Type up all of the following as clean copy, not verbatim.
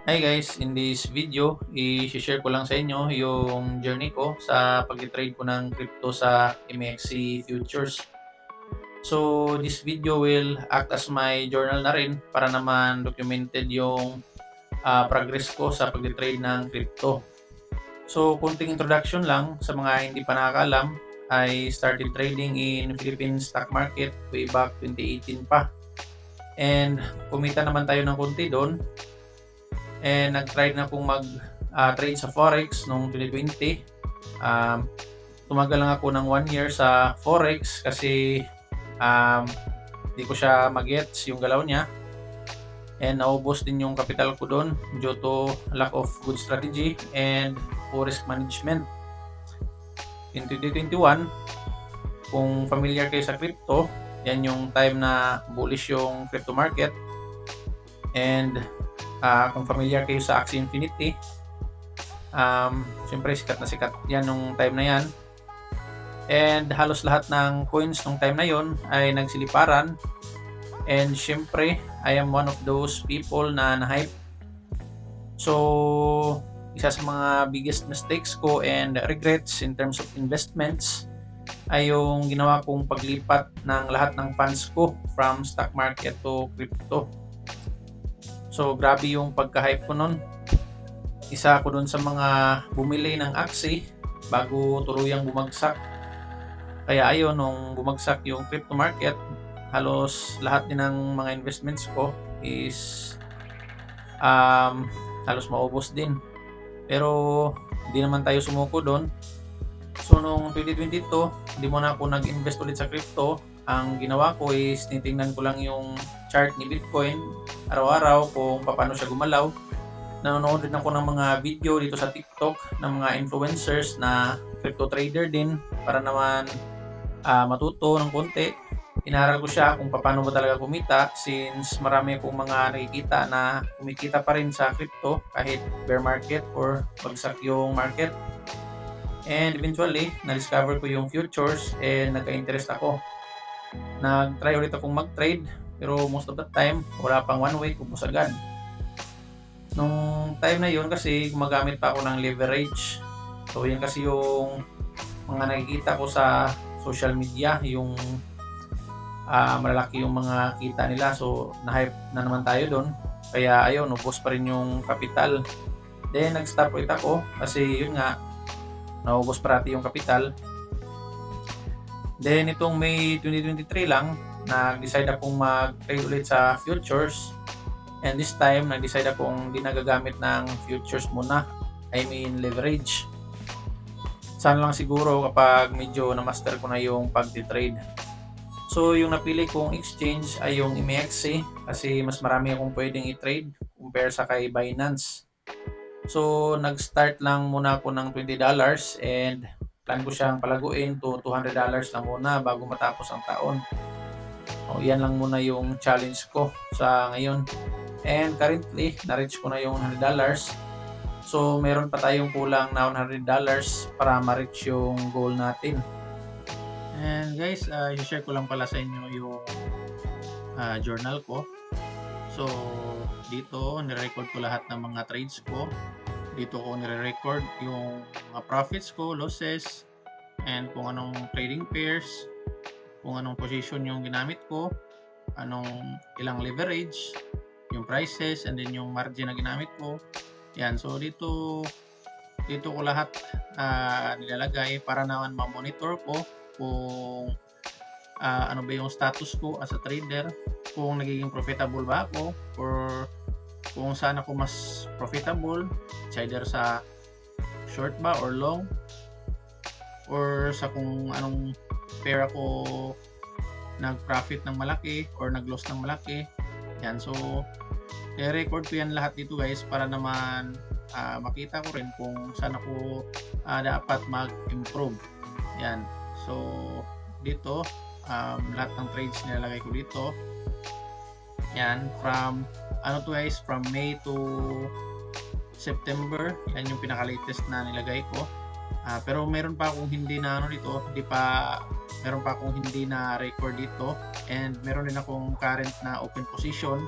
Hi guys, in this video, i-share ko lang sa inyo yung journey ko sa pag-trade ko ng crypto sa MXC Futures. So, this video will act as my journal na rin para naman documented yung progress ko sa pag-trade ng crypto. So, kunting introduction lang sa mga hindi pa nakakalam, I started trading in Philippine stock market way back 2018 pa. And kumita naman tayo ng konti doon. And nag-try na akong mag-trade sa Forex noong 2020. Tumagal lang ako ng 1 year sa Forex kasi um, di ko siya mag-gets yung galaw niya. And naubos din yung capital ko doon due to lack of good strategy and poor risk management. In 2021, kung familiar kayo sa crypto, yan yung time na bullish yung crypto market. And kung familiar kayo sa Axie Infinity, siyempre sikat na sikat yan nung time na yan. And halos lahat ng coins nung time na yon ay nagsiliparan. And siyempre, I am one of those people na na-hype. So, isa sa mga biggest mistakes ko and regrets in terms of investments ay yung ginawa kong paglipat ng lahat ng funds ko from stock market to crypto. So, grabe yung pagka-hype ko nun. Isa ako dun sa mga bumili ng Axie bago tuluyang bumagsak. Kaya ayun, nung bumagsak yung crypto market, halos lahat din ng mga investments ko is halos maubos din. Pero hindi naman tayo sumuko doon. So nung 2022, hindi mo na ako nag-invest ulit sa crypto. Ang ginawa ko is titingnan ko lang yung chart ni Bitcoin araw-araw kung paano siya gumalaw. Nanonood din ako ng mga video dito sa TikTok ng mga influencers na crypto trader din para naman matuto ng konti. Inaral ko siya kung paano ba talaga kumita since marami akong mga nakikita na kumikita pa rin sa crypto kahit bear market or bagsak yung market. And eventually, na-discover ko yung futures and nagka-interest ako. Nag-try ulit akong mag-trade pero most of the time, wala pang 1 week, ubos agad. Nung time na yun kasi gumagamit pa ako ng leverage. So yan kasi yung mga nakikita ko sa social media, yung malalaki yung mga kita nila. So na-hype na naman tayo doon. Kaya ayun, ubos pa rin yung capital. Then nag-stop ulit ako kasi yun nga, naubos parati yung capital. Then itong May 2023 lang, nag-decide akong mag-trade ulit sa futures. And this time, nag-decide akong hindi nagagamit ng futures muna. I mean leverage. Sana lang siguro kapag medyo na-master ko na yung pag-trade. So yung napili kong exchange ay yung MEXC kasi mas marami akong pwedeng i-trade compare sa kay Binance. So nag-start lang muna ako ng $20 and plan ko siyang palaguin to $200 lang muna bago matapos ang taon. O, yan lang muna yung challenge ko sa ngayon. And currently, na-reach ko na yung $100. So meron pa tayong kulang na $100 para ma-reach yung goal natin. And guys, i-share ko lang pala sa inyo yung journal ko. So dito, nire-record ko lahat ng mga trades ko. Dito ko nire-record yung mga profits ko, losses, and kung anong trading pairs, kung anong position yung ginamit ko, ilang leverage, yung prices, and then yung margin na ginamit ko. Yan, so dito ko lahat nilalagay para naman ma-monitor ko kung ano ba yung status ko as a trader, kung nagiging profitable ba ako or kung saan ako mas profitable, either sa short ba or long, or sa kung anong pair ako nag-profit ng malaki or nag-loss ng malaki. Yan, so i-record ko yan lahat dito guys para naman makita ko rin kung saan ako dapat mag-improve. Yan, so dito lahat ng trades nilalagay ko dito. Yan, from from May to September, yan yung pinaka-latest na nilagay ko. Pero meron pa akong hindi na meron pa akong hindi na record dito, and meron din akong current na open position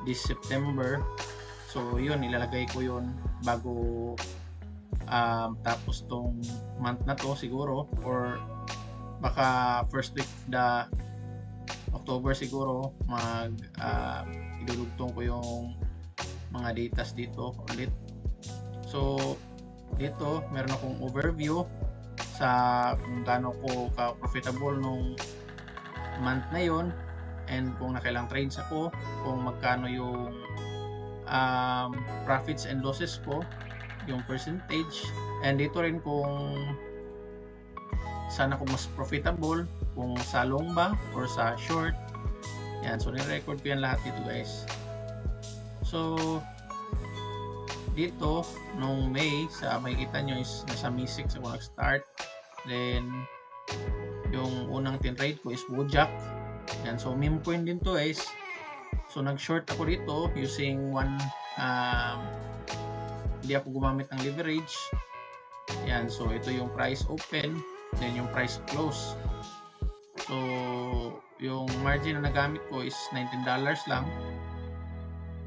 this September. So yun, ilalagay ko yun bago tapos tong month na to siguro, or baka first week of the October siguro idudugtong ko yung mga datas dito ulit. So dito meron akong overview sa kung gaano ko ka profitable nung month na yon, and kung nakailang trades ako, kung magkano yung profits and losses ko, yung percentage, and dito rin kung saan ako mas profitable, kung sa long ba or sa short. Yan, so ni-record ko yan lahat dito guys. So dito nung May, sa makikita nyo is nasa May 6 ako nag-start. Then yung unang tin-trade ko is Wojak. Yan, so meme coin din to guys. So nag-short ako dito using hindi ako gumamit ng leverage. Yan, so ito yung price open, then yung price close. So yung margin na nagamit ko is $19 lang,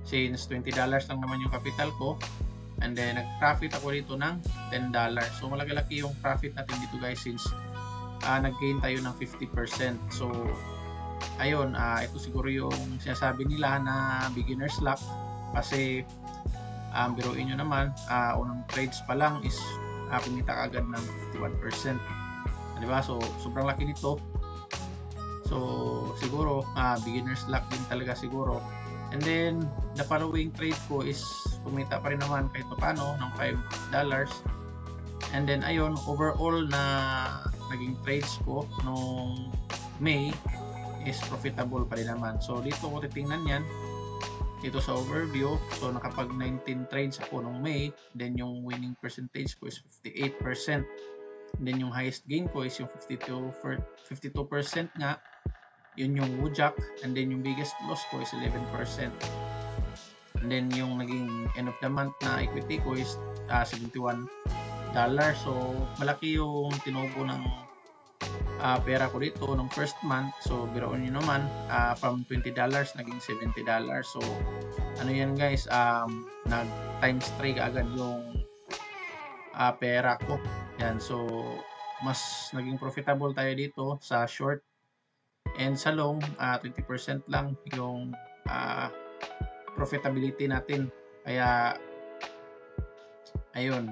since $20 lang naman yung capital ko, and then nag-profit ako dito ng $10. So malaki-laki yung profit natin dito guys, since nag-gain tayo ng 50%. So ayun, ito siguro yung sinasabi nila na beginner's luck, kasi biruin nyo naman, unang trades pa lang is kumita ka agad ng 51%, diba? So sobrang laki nito. So siguro beginner's luck din talaga siguro. And then the following trade ko is kumita pa rin naman kahit paano ng $5. And then ayun, overall na naging trades ko nung May is profitable pa rin naman. So dito ko titingnan yan, dito sa overview. So nakapag 19 trades ako nung May, then yung winning percentage ko is 58%. Then yung highest gain ko is yung 52% nga, yun yung Wojak. And then yung biggest loss ko is 11%. And then yung naging end of the month na equity ko is $71. So malaki yung tinubo ng pera ko dito nung first month. So biroon nyo naman, from $20 naging $70. So ano yan guys, nag times 3 agad yung pera ko. Yan, so mas naging profitable tayo dito sa short, and sa long 20% lang yung profitability natin. Kaya ayun,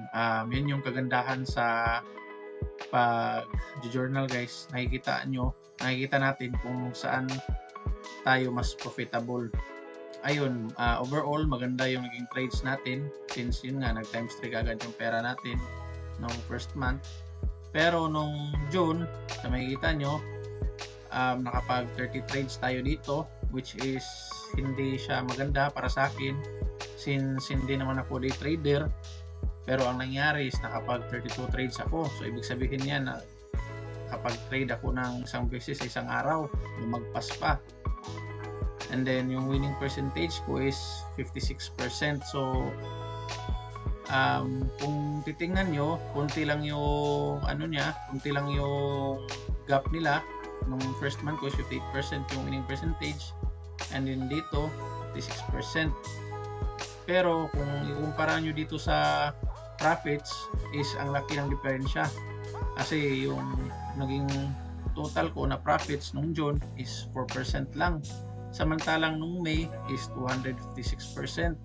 yun yung kagandahan sa pag-journal guys. Nakikita natin kung saan tayo mas profitable. Ayun, overall maganda yung naging trades natin, since yun nga nag times 3 agad yung pera natin nung first month. Pero nung June, na makikita nyo, nakapag 30 trades tayo dito, which is hindi siya maganda para sa akin, since hindi naman ako day trader. Pero ang nangyari is nakapag 32 trades ako. So ibig sabihin yan na kapag trade ako ng isang beses sa isang araw, lumagpas pa. And then yung winning percentage ko is 56%. So kung titingnan nyo, konti lang yung konti lang yung gap nila. Nung first month ko is 58% yung winning percentage, and then dito 56%. Pero kung ikumpara nyo dito sa profits, is ang laki ng diferensya, kasi yung naging total ko na profits nung June is 4% lang, samantalang nung May is 256%.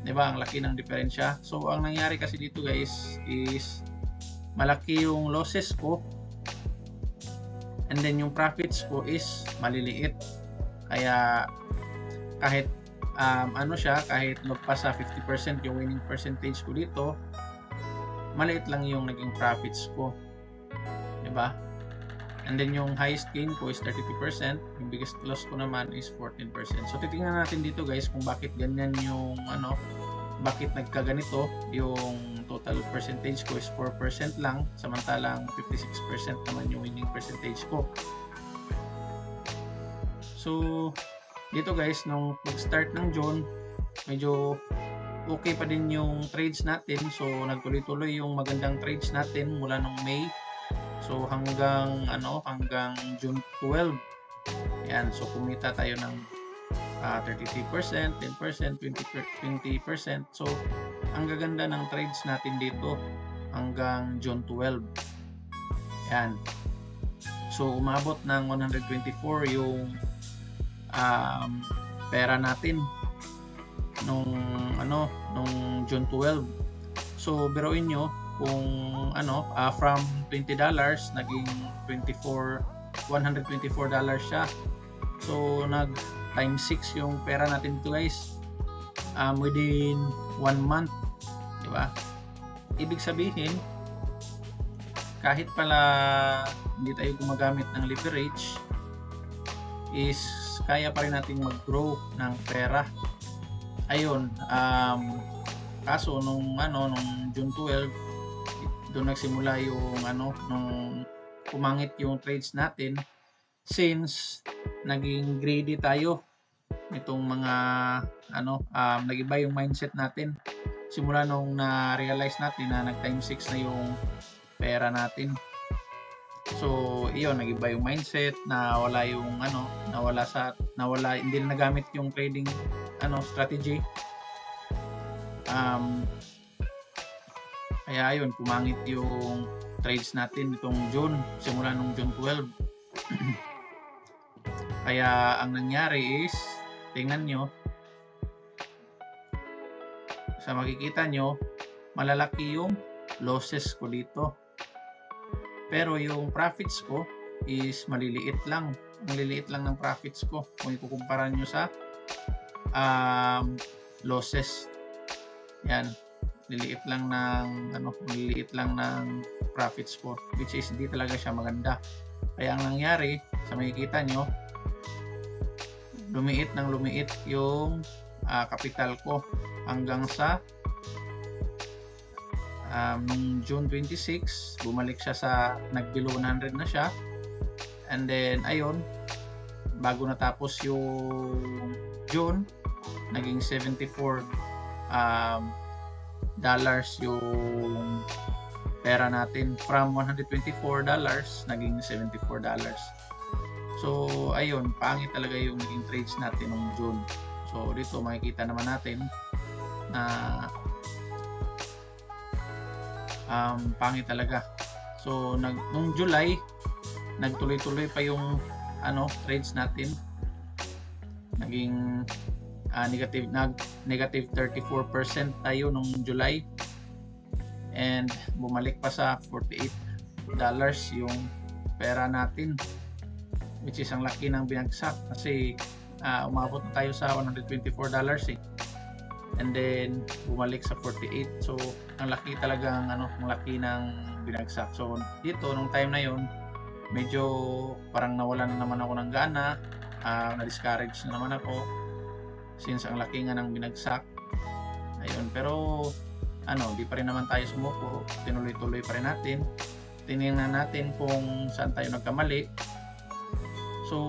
Diba? Ang laki ng diferensya. So ang nangyari kasi dito guys is malaki yung losses ko, and then yung profits ko is maliliit. Kaya kahit kahit magpas sa 50% yung winning percentage ko dito, maliit lang yung naging profits ko, diba? And then yung highest gain ko is 32%, yung biggest loss ko naman is 14%. So titingnan natin dito guys kung bakit ganyan yung bakit nagkaganito. Yung total percentage ko is 4% lang, samantalang 56% naman yung winning percentage ko. So dito guys, nung mag-start ng June, medyo okay pa din yung trades natin. So nagtuloy-tuloy yung magandang trades natin mula nung May. So hanggang June 12. Yan, so kumita tayo ng 33%, 10%, 20%. So, ang gaganda ng trades natin dito hanggang June 12. Yan. So, umabot ng 124 yung pera natin nung nung June 12. So, biruin nyo kung from $20 naging $124 siya. So, nag times 6 yung pera natin dito, guys. Within 1 month, di ba? Ibig sabihin, kahit pala hindi tayo gumagamit ng leverage, is kaya pa rin nating mag-grow ng pera. Ayun, kaso nung June 12, doon nagsimula yung nung pumangit yung trades natin, since naging greedy tayo nitong mga nag-iba yung mindset natin simula nung na-realize natin na nag-time 6 na yung pera natin. So, iyon, nag-iba yung mindset, nawala yung hindi na nagamit yung trading strategy. Kaya ayun, pumangit yung trades natin itong June, simula nung June 12. Kaya ang nangyari is, tingnan nyo, sa makikita nyo, malalaki yung losses ko dito. Pero yung profits ko is maliliit lang. Maliliit lang ng profits ko kung ikukumpara nyo sa losses. Yan. Maliliit lang ng profits ko, which is hindi talaga siya maganda. Kaya ang nangyari, sa makikita nyo, lumiit yung capital ko hanggang sa nung June 26, bumalik siya sa nag-below 100 na siya. And then, ayun, bago natapos yung June, naging 74 dollars yung pera natin. From $124, naging $74. So, ayun, pangit talaga yung naging trades natin nung June. So, dito makikita naman natin na pangit talaga. So, nung July, nagtuloy-tuloy pa yung trades natin. Naging negative 34% tayo nung July. And bumalik pa sa $48 yung pera natin, which is ang laki ng binagsak kasi umabot na tayo sa $124 and then bumalik sa 48. So ang laki talagang ang laki ng binagsak. So dito nung time na yon, medyo parang nawalan na naman ako ng gana, na-discourage na naman ako since ang laki nga ng binagsak. Ayun, pero di pa rin naman tayo sumuko, tinuloy-tuloy pa rin natin. Tinignan natin kung saan tayo nagkamali. So,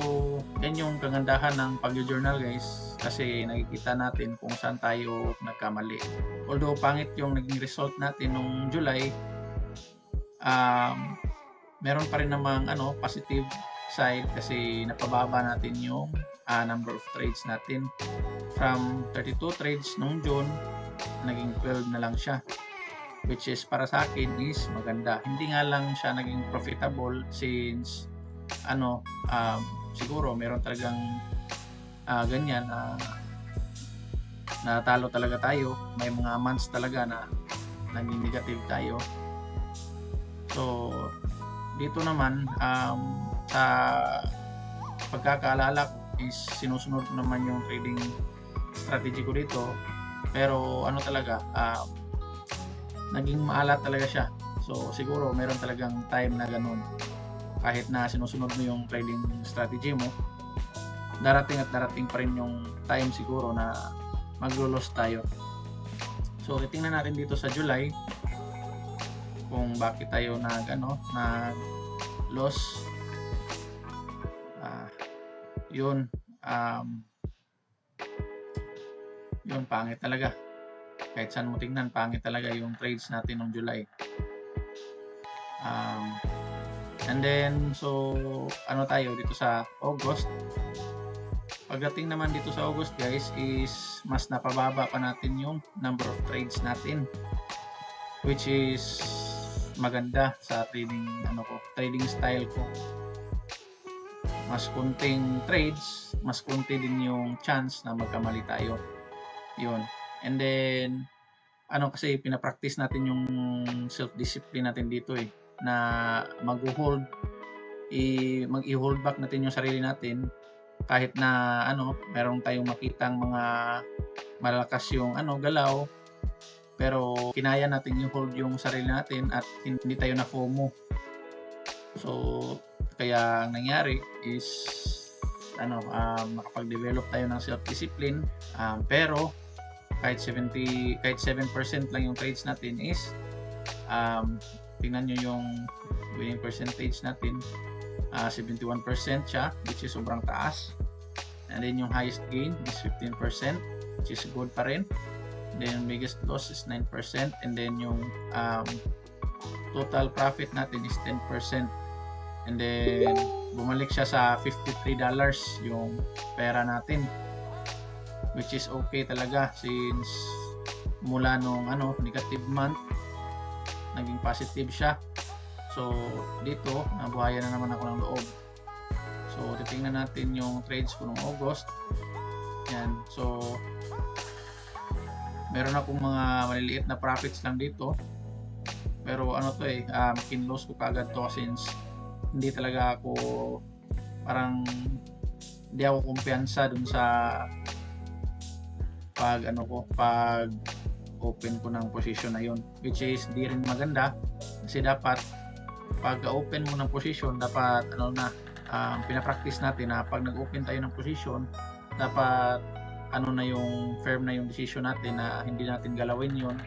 yan yung kagandahan ng pag-journal, guys, kasi nakikita natin kung saan tayo nagkamali. Although pangit yung naging result natin nung July, meron pa rin namang positive side kasi napababa natin yung number of trades natin. From 32 trades nung June, naging 12 na lang siya, which is para sa akin is maganda. Hindi nga lang siya naging profitable since siguro meron talagang ganyan na talo talaga tayo. May mga months talaga na naging negative tayo. So dito naman sa pagkakaalala ko is sinusunod naman yung trading strategy ko dito. Pero talaga, naging maalat talaga siya. So siguro meron talagang time na ganun. Kahit na sinusunod mo yung trading strategy mo, darating pa rin yung time siguro na maglo-loss tayo. So titingnan natin dito sa July kung bakit tayo nag-loss. Yun, pangit talaga. Kahit saan mo tingnan, pangit talaga yung trades natin noong July. And then, so, tayo dito sa August. Pagdating naman dito sa August guys is mas napababa pa natin yung number of trades natin, which is maganda sa trading style ko. Mas kunting trades, mas kunti din yung chance na magkamali tayo. Yun. And then kasi pinapractice natin yung self-discipline natin dito na mag-hold back natin yung sarili natin kahit na meron tayong makitang mga malakas yung galaw, pero kinaya natin yung hold yung sarili natin at hindi tayo na FOMO. So kaya ang nangyari is makapag-develop tayo ng self-discipline, pero kahit 7% lang yung trades natin is tingnan nyo yung winning percentage natin, 71% siya, which is sobrang taas. And then yung highest gain is 15%, which is good pa rin. Then biggest loss is 9%, and then yung total profit natin is 10%. And then bumalik siya sa $53 yung pera natin, which is okay talaga since mula nung negative month naging positive siya. So dito nabuhayan na naman ako ng loob. So titingnan natin yung trades ko noong August. Yan. So meron akong mga maliliit na profits lang dito. Pero kinlose ko kagad to since hindi talaga ako hindi ako kumpiyansa dun sa pag open ko ng position na yun, which is di rin maganda kasi dapat pag open mo ng position dapat pinapractice natin na pag nag-open tayo ng position dapat na yung firm na yung decision natin na hindi natin galawin yun.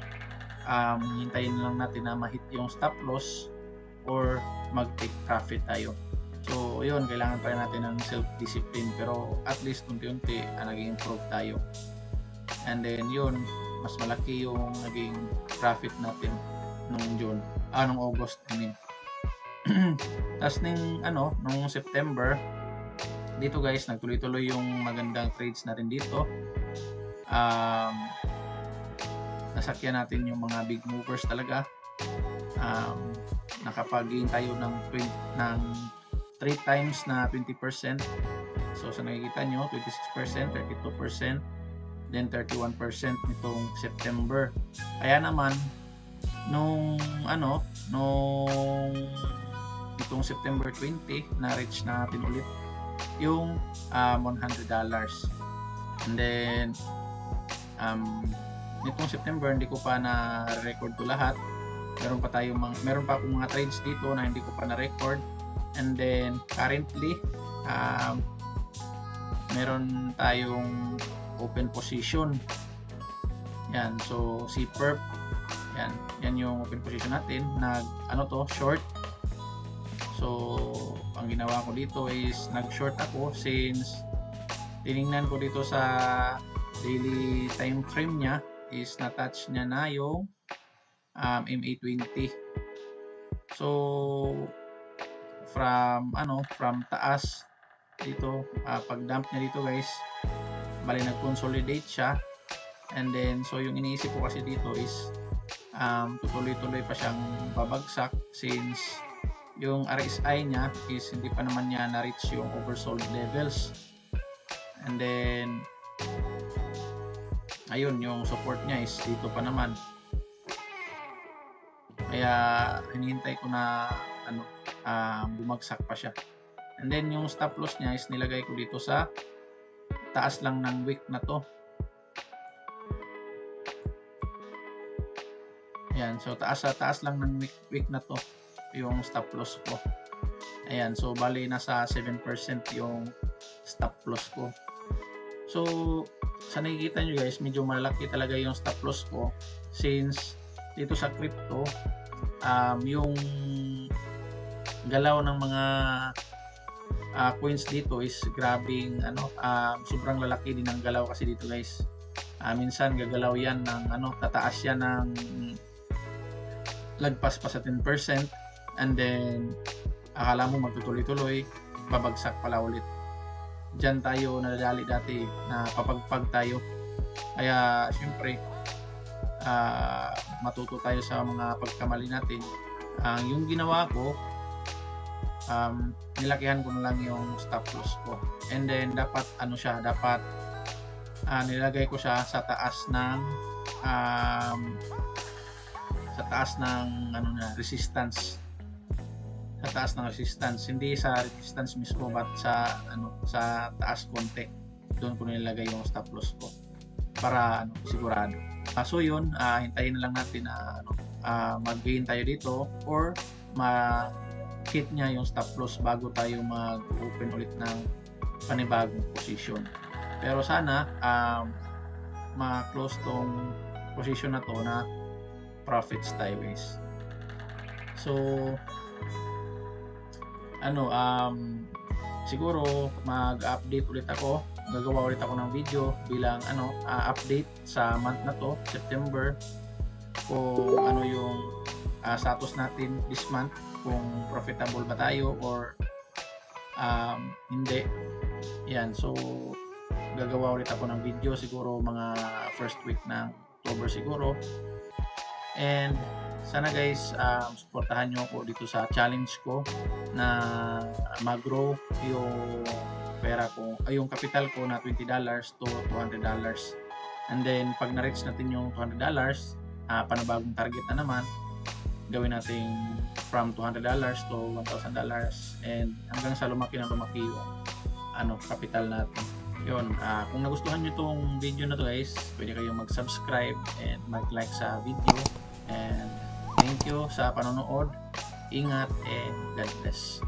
Hintayin lang natin na ma-hit yung stop loss or mag-take profit tayo. So yun, kailangan pa rin natin ng self-discipline, pero at least unti-unti nag-improve tayo. And then yun, mas malaki yung naging profit natin nung August Tapos nung September dito guys, nagtuloy-tuloy yung magandang trades natin dito. Nasakyan natin yung mga big movers talaga. Nakapag-gain tayo ng 3 times na 20%. So sa nakikita nyo, 26%, 32%, then 31% nitong September. Kaya naman nung itong September 20 na-reach natin ulit yung $100. And then nitong September hindi ko pa na-record to lahat. Meron pa akong mga trades dito na hindi ko pa na-record. And then currently meron tayong open position. Yan, so si perp. Yan yung open position natin. Short. So ang ginawa ko dito is nag-short ako since tiningnan ko dito sa daily time frame niya is na-touch niya na yung MA20. So from taas dito, pag dump niya dito guys, bali nag-consolidate siya. And then so yung iniisip ko kasi dito is tutuloy-tuloy pa siyang babagsak since yung RSI niya is hindi pa naman niya na-reach yung oversold levels. And then ayun, yung support niya is dito pa naman. Kaya hinihintay ko na bumagsak pa siya. And then yung stop loss niya is nilagay ko dito sa taas lang ng wick na to. Ayan, so taas lang ng wick na to yung stop loss ko. Ayan, so bali nasa 7% yung stop loss ko. So sa nakikita nyo guys, medyo malaki talaga yung stop loss ko since dito sa crypto yung galaw ng mga coins dito is grabing sobrang lalaki din ang galaw kasi dito guys. Minsan gagalaw yan ng tataas yan ng lagpas pa sa 10%, and then akala mo magtutuloy-tuloy, babagsak pala ulit. Diyan tayo nadadali dati, na papagpag tayo. Kaya siyempre, matuto tayo sa mga pagkamali natin. Yung ginawa ko, nilakihan ko na lang yung stop loss ko. And then dapat ano siya, dapat nilagay ko siya sa taas ng ano na, resistance. Sa taas ng resistance, hindi sa resistance mismo, but sa sa taas konti. Doon ko nilagay yung stop loss ko para sigurado. So yun, hintayin na lang natin na mag-gain tayo dito or ma-hit niya yung stop loss bago tayo mag-open ulit ng panibagong position. Pero sana ma-close tong position na to na profits tayo guys. So siguro mag-update ulit ako, gagawa ulit ako ng video bilang update sa month na to, September, kung ano yung status natin this month, kung profitable ba tayo or hindi. Yan, so gagawa ulit ako ng video siguro mga first week ng October siguro. And sana guys, suportahan nyo ako dito sa challenge ko na mag-grow yung pera ko, yung capital ko na $20 to $200. And then pag na-reach natin yung $200, panibagong target na naman, gawin natin from $200 to $1,000 and hanggang sa lumaki yung capital natin. Yun, kung nagustuhan nyo itong video na to guys, pwede kayong mag-subscribe and mag-like sa video. And thank you sa panonood. Ingat and God bless.